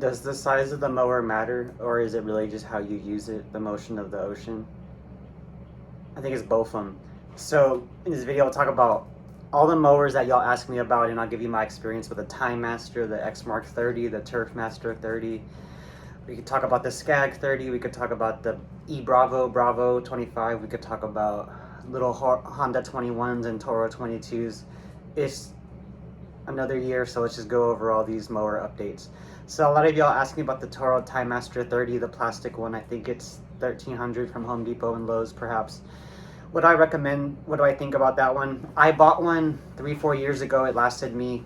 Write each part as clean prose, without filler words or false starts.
Does the size of the mower matter, or is it really just how you use it, the motion of the ocean? I think it's both of them. So in this video, I'll talk about all the mowers that y'all ask me about, and I'll give you my experience with the TimeMaster, the Exmark 30, the Turfmaster 30. We could talk about the Scag 30. We could talk about the Ybravo Bravo 25. We could talk about little Honda 21s and Toro 22s. It's another year, so let's just go over all these mower updates. So a lot of y'all ask me about the Toro TimeMaster 30, the plastic one. I think it's $1,300 from Home Depot and Lowe's, perhaps. What I recommend, what do I think about that one? I bought one 3-4 years ago. It lasted me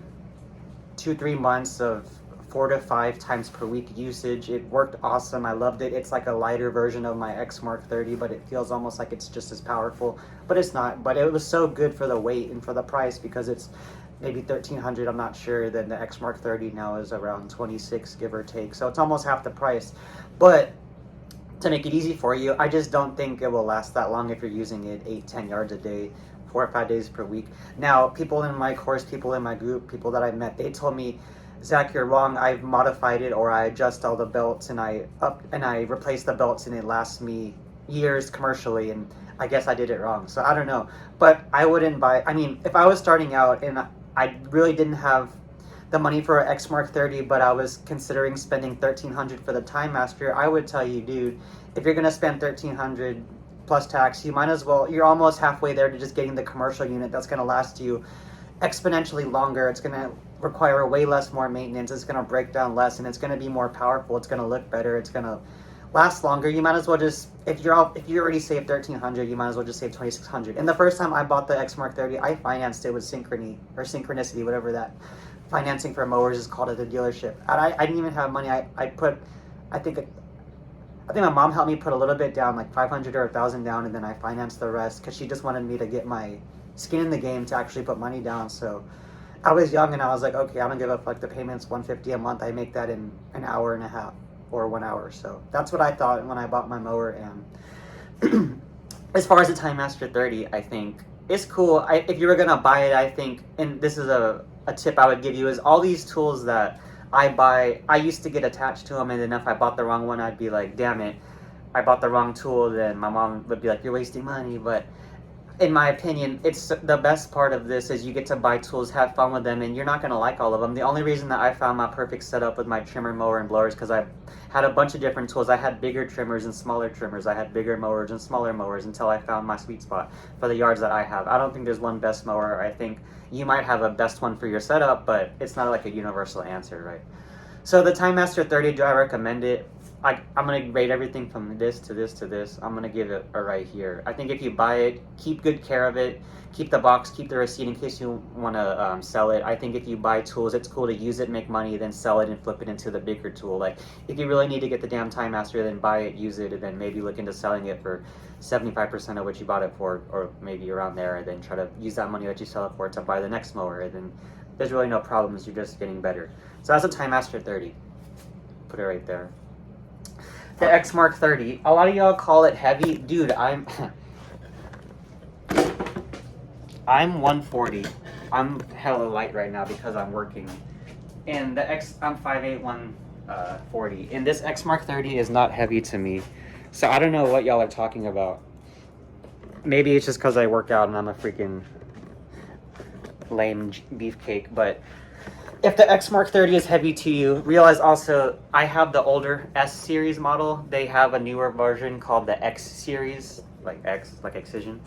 2-3 months of 4 to 5 times per week usage. It worked awesome. I loved it. It's like a lighter version of my Exmark 30, but it feels almost like it's just as powerful, but it's not. But it was so good for the weight and for the price, because it's maybe $1,300, I'm not sure. Then the Exmark 30 now is around $26, give or take, so it's almost half the price. But to make it easy for you, I just don't think it will last that long if you're using it 8-10 yards a day, 4 or 5 days per week. Now, people in my course, people in my group, people that I met, they told me, Zach, you're wrong. I've modified it, or I adjust all the belts and I replace the belts, and it lasts me years commercially, and I guess I did it wrong. So I don't know, but I wouldn't buy. I mean, if I was starting out and I really didn't have the money for an Exmark 30, but I was considering spending $1,300 for the TimeMaster, I would tell you, dude, if you're gonna spend $1,300 plus tax, you might as well. You're almost halfway there to just getting the commercial unit that's gonna last you exponentially longer. It's gonna require way less more maintenance. It's gonna break down less, and it's gonna be more powerful. It's gonna look better. It's gonna last longer. You might as well just, if you already saved $1,300, you might as well just save $2,600. And the first time I bought the Exmark 30, I financed it with Synchronicity, whatever that financing for mowers is called at the dealership. And I didn't even have money. I think my mom helped me put a little bit down, like $500 or $1,000 down, and then I financed the rest because she just wanted me to get my skin in the game to actually put money down. So I was young, and I was like, okay, I don't give a fuck. The payment's $150 a month. I make that in an hour and a half or 1 hour. So that's what I thought when I bought my mower. And as far as the TimeMaster 30, I think it's cool. If you were gonna buy it, I think, and this is a tip I would give you, is all these tools that I buy, I used to get attached to them, and then if I bought the wrong one, I'd be like, damn it, I bought the wrong tool. Then my mom would be like, you're wasting money. But in my opinion, it's the best part of this is you get to buy tools, have fun with them, and you're not going to like all of them. The only reason that I found my perfect setup with my trimmer, mower, and blowers, because I had a bunch of different tools. I had bigger trimmers and smaller trimmers. I had bigger mowers and smaller mowers until I found my sweet spot for the yards that I have. I don't think there's one best mower. I think you might have a best one for your setup, but it's not like a universal answer, right? So the TimeMaster 30, do I recommend it? I'm going to rate everything from this to this to this. I'm going to give it a right here. I think if you buy it, keep good care of it. Keep the box, keep the receipt in case you want to sell it. I think if you buy tools, it's cool to use it, make money, then sell it and flip it into the bigger tool. Like, if you really need to get the damn TimeMaster, then buy it, use it, and then maybe look into selling it for 75% of what you bought it for, or maybe around there, and then try to use that money that you sell it for to buy the next mower, and then there's really no problems. You're just getting better. So that's a TimeMaster 30. Put it right there. The Exmark 30. A lot of y'all call it heavy. Dude, I'm 140. I'm hella light right now because I'm working. And I'm 5'8", 140. And this Exmark 30 is not heavy to me. So I don't know what y'all are talking about. Maybe it's just because I work out and I'm a freaking lame beefcake, but if the Exmark 30 is heavy to you, realize also I have the older S series model. They have a newer version called the X series, like X, like Excision.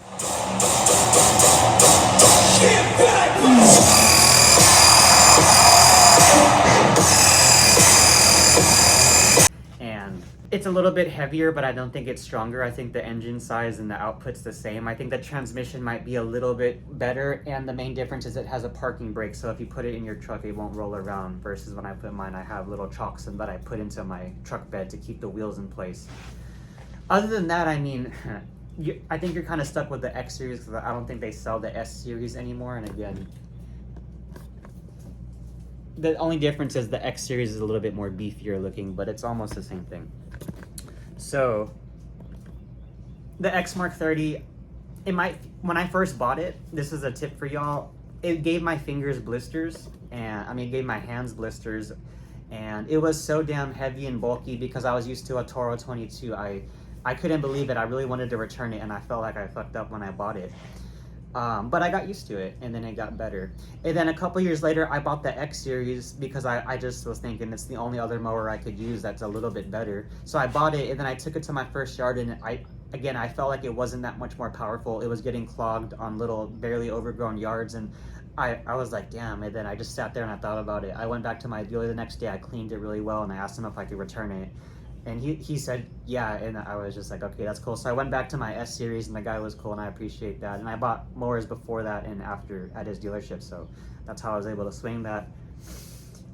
And it's a little bit heavier, but I don't think it's stronger. I think the engine size and the output's the same. I think the transmission might be a little bit better, and the main difference is it has a parking brake, so if you put it in your truck, it won't roll around, versus when I put mine, I have little chocks that I put into my truck bed to keep the wheels in place. Other than that, I mean, I think you're kind of stuck with the X series, because I don't think they sell the S series anymore, and again, the only difference is the X series is a little bit more beefier looking, but it's almost the same thing. So the Exmark 30, when I first bought it, this is a tip for y'all, it gave my fingers blisters, and it gave my hands blisters, and it was so damn heavy and bulky because I was used to a Toro 22. I couldn't believe it. I really wanted to return it, and I felt like I fucked up when I bought it. But I got used to it, and then it got better. And then a couple years later, I bought the X series because I just was thinking it's the only other mower I could use that's a little bit better. So I bought it, and then I took it to my first yard, and I felt like it wasn't that much more powerful. It was getting clogged on little, barely overgrown yards, and I was like, damn. And then I just sat there and I thought about it. I went back to my dealer the next day. I cleaned it really well, and I asked him if I could return it. And he said, yeah, and I was just like, okay, that's cool. So I went back to my S series, and the guy was cool, and I appreciate that. And I bought mowers before that and after at his dealership, so that's how I was able to swing that.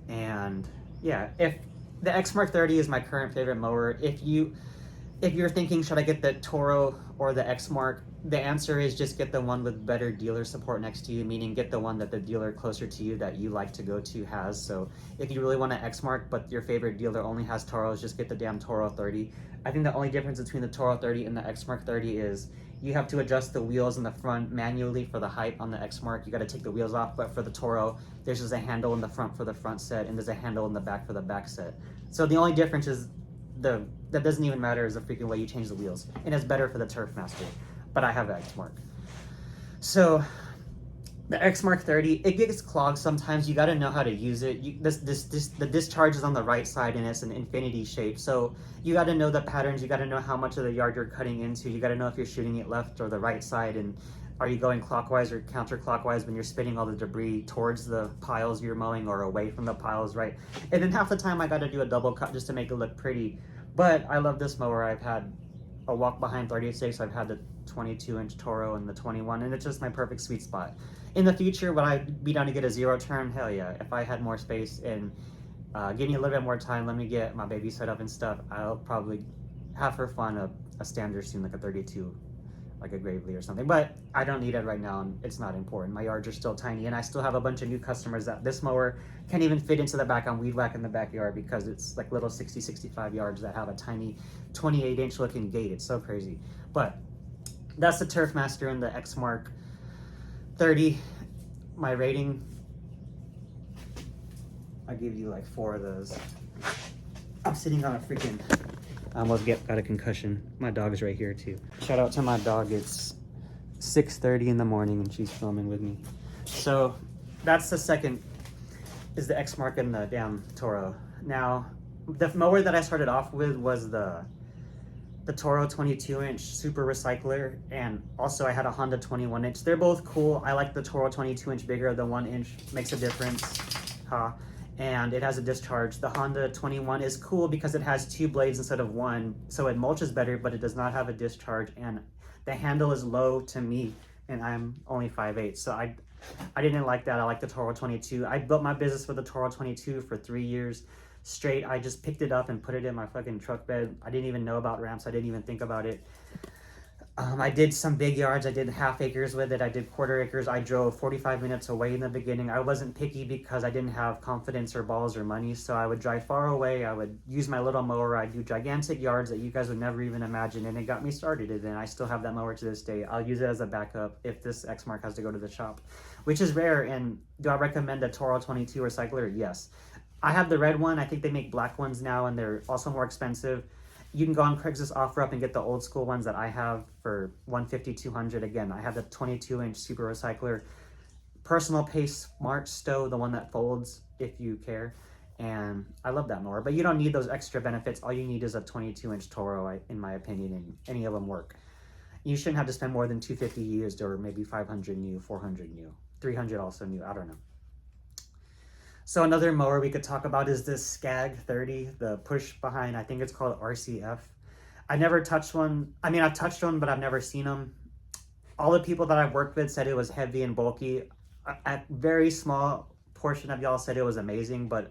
And yeah, if the Exmark 30 is my current favorite mower, if you're thinking, should I get the Toro or the Exmark? The answer is just get the one with better dealer support next to you, meaning get the one that the dealer closer to you that you like to go to has. So if you really want an Exmark, but your favorite dealer only has Toros, just get the damn Toro 30. I think the only difference between the Toro 30 and the Exmark 30 is you have to adjust the wheels in the front manually for the height on the Exmark. You got to take the wheels off, but for the Toro, there's just a handle in the front for the front set, and there's a handle in the back for the back set. So the only difference is that doesn't even matter is the freaking way you change the wheels, and it's better for the Turfmaster. But I have an Exmark. So the Exmark 30, it gets clogged sometimes. You got to know how to use it. The discharge is on the right side, and it's an infinity shape. So you got to know the patterns. You got to know how much of the yard you're cutting into. You got to know if you're shooting it left or the right side, and are you going clockwise or counterclockwise when you're spinning all the debris towards the piles you're mowing or away from the piles, right? And then half the time I got to do a double cut just to make it look pretty. But I love this mower. I've had a walk behind 36. I've had the 22-inch Toro and the 21, and it's just my perfect sweet spot. In the future, would I be down to get a zero turn? Hell yeah. If I had more space and give me a little bit more time, let me get my baby set up and stuff, I'll probably have for fun a standard soon, like a 32, like a Gravely or something. But I don't need it right now, and it's not important. My yards are still tiny, and I still have a bunch of new customers that this mower can't even fit into the back on weed whack in the backyard because it's like little 60, 65 yards that have a tiny 28-inch looking gate. It's so crazy. But that's the Turfmaster and the Exmark 30. My rating, I give you like 4 of those. I'm sitting on a freaking, I almost got a concussion. My dog's right here too. Shout out to my dog. It's 6:30 in the morning and she's filming with me. So that's the second, is the Exmark and the damn Toro. Now, the mower that I started off with was the Toro 22-inch Super Recycler, and also I had a Honda 21-inch. They're both cool. I like the Toro 22-inch bigger. The 1-inch makes a difference. And it has a discharge. The Honda 21 is cool because it has 2 blades instead of 1, so it mulches better, but it does not have a discharge, and the handle is low to me, and I'm only 5'8", so I didn't like that. I like the Toro 22. I built my business with the Toro 22 for 3 years straight. I just picked it up and put it in my fucking truck bed. I didn't even know about ramps. I didn't even think about it. I did some big yards. I did half acres with it. I did quarter acres. I drove 45 minutes away in the beginning. I wasn't picky because I didn't have confidence or balls or money. So I would drive far away. I would use my little mower. I'd do gigantic yards that you guys would never even imagine. And it got me started. And I still have that mower to this day. I'll use it as a backup if this Exmark has to go to the shop, which is rare. And do I recommend a Toro 22 recycler? Yes. I have the red one. I think they make black ones now, and they're also more expensive. You can go on Craigslist OfferUp and get the old school ones that I have for $150, $200. Again, I have the 22-inch Super Recycler, personal pace smart stow, the one that folds if you care. And I love that mower, but you don't need those extra benefits. All you need is a 22-inch Toro, in my opinion, and any of them work. You shouldn't have to spend more than $250 used, or maybe $500 new, $400 new, $300 also new. I don't know. So another mower we could talk about is this Scag 30, the push behind, I think it's called RCF. I never touched one. I mean, I've touched one, but I've never seen them. All the people that I've worked with said it was heavy and bulky. A very small portion of y'all said it was amazing, but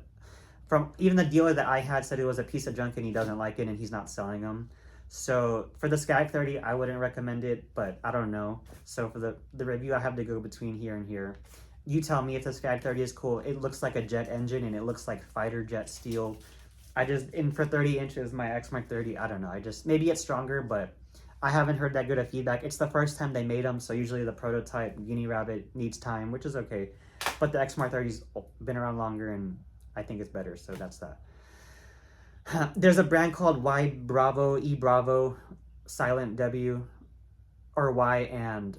from even the dealer that I had said it was a piece of junk and he doesn't like it and he's not selling them. So for the Scag 30, I wouldn't recommend it, but I don't know. So for the review, I have to go between here and here. You tell me if the Scag 30 is cool. It looks like a jet engine and it looks like fighter jet steel. And for 30 inches, my Exmark 30, I don't know. Maybe it's stronger, but I haven't heard that good of feedback. It's the first time they made them, so usually the prototype Guinea Rabbit needs time, which is okay. But the Exmark 30's been around longer, and I think it's better, so that's that. There's a brand called Ybravo, silent W, or Y, and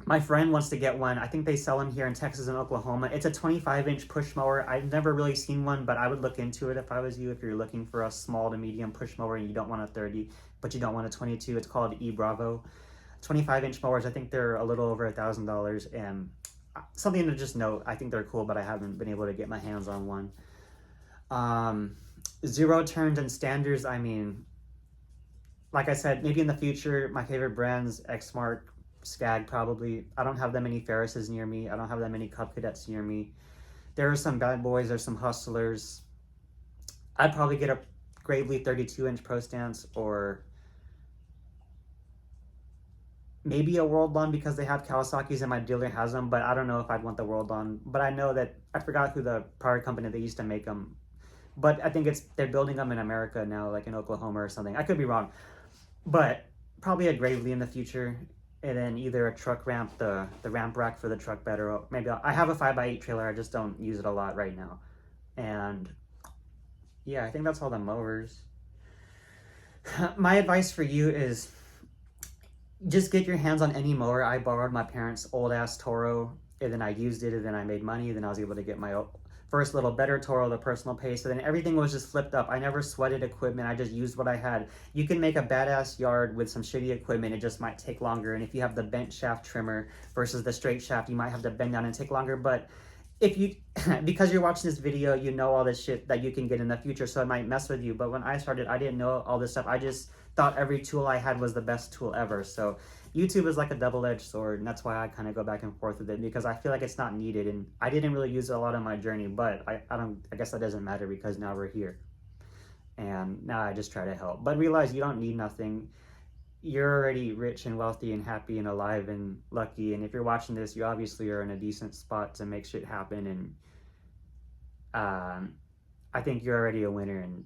my friend wants to get one. I think they sell them here in Texas and Oklahoma. It's a 25-inch push mower. I've never really seen one, but I would look into it if I was you. If you're looking for a small to medium push mower and you don't want a 30, but you don't want a 22, it's called Ybravo. 25-inch mowers, I think they're a little over $1,000, and something to just note, I think they're cool, but I haven't been able to get my hands on one. Zero turns and standards, I mean, like I said, maybe in the future, my favorite brands, Exmark, Scag probably. I don't have that many Ferrises near me. I don't have that many Cub Cadets near me. There are some bad boys. There's some hustlers. I'd probably get a Gravely 32-inch Pro Stance, or maybe a World Lawn because they have Kawasaki's and my dealer has them, but I don't know if I'd want the World Lawn. But I know that, I forgot who the prior company that used to make them. But I think they're building them in America now, like in Oklahoma or something. I could be wrong. But probably a Gravely in the future. And then either a truck ramp, the ramp rack for the truck bed, or maybe I have a 5x8 trailer, I just don't use it a lot right now. And yeah, I think that's all the mowers. My advice for you is just get your hands on any mower. I borrowed my parents' old ass Toro, and then I used it, and then I made money, and then I was able to get my first little better Toro, the personal pace. So then everything was just flipped up. I never sweated equipment. I just used what I had. You can make a badass yard with some shitty equipment. It just might take longer. And if you have the bent shaft trimmer versus the straight shaft, you might have to bend down and take longer. But if you, because you're watching this video, you know all this shit that you can get in the future. So it might mess with you. But when I started, I didn't know all this stuff. I just thought every tool I had was the best tool ever. So YouTube is like a double-edged sword, and that's why I kind of go back and forth with it, because I feel like it's not needed, and I didn't really use it a lot on my journey, but I guess that doesn't matter because now we're here, and now I just try to help. But realize you don't need nothing. You're already rich and wealthy and happy and alive and lucky, and if you're watching this, you obviously are in a decent spot to make shit happen, and I think you're already a winner. And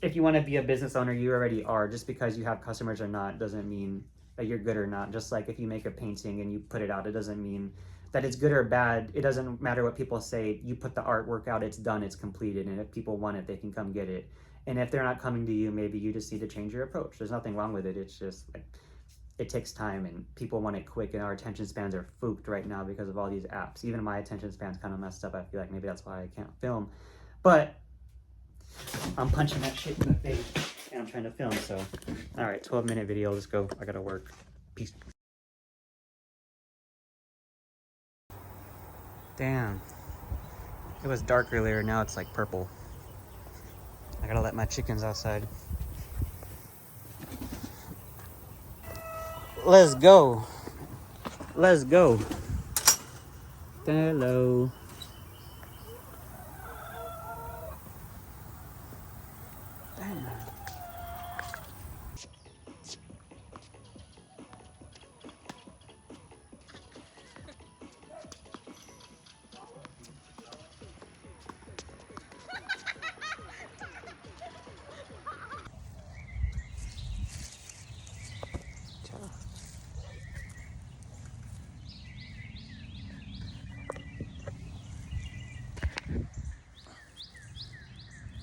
if you want to be a business owner, you already are. Just because you have customers or not doesn't mean that you're good or not. Just like if you make a painting and you put it out, it doesn't mean that it's good or bad. It doesn't matter what people say. You put the artwork out, it's done, it's completed, and if people want it, they can come get it. And if they're not coming to you, maybe you just need to change your approach. There's nothing wrong with it. It's just like, it takes time, and people want it quick, and our attention spans are fooked right now because of all these apps. Even my attention span's kind of messed up. I feel like maybe that's why I can't film. But I'm punching that shit in the face, and I'm trying to film, so. All right, 12-minute video, let's go. I gotta work. Peace. Damn. It was dark earlier, now it's like purple. I gotta let my chickens outside. Let's go. Let's go. Hello. Damn.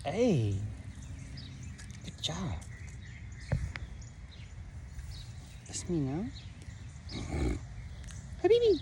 Hey, good job. That's me now. Habibi.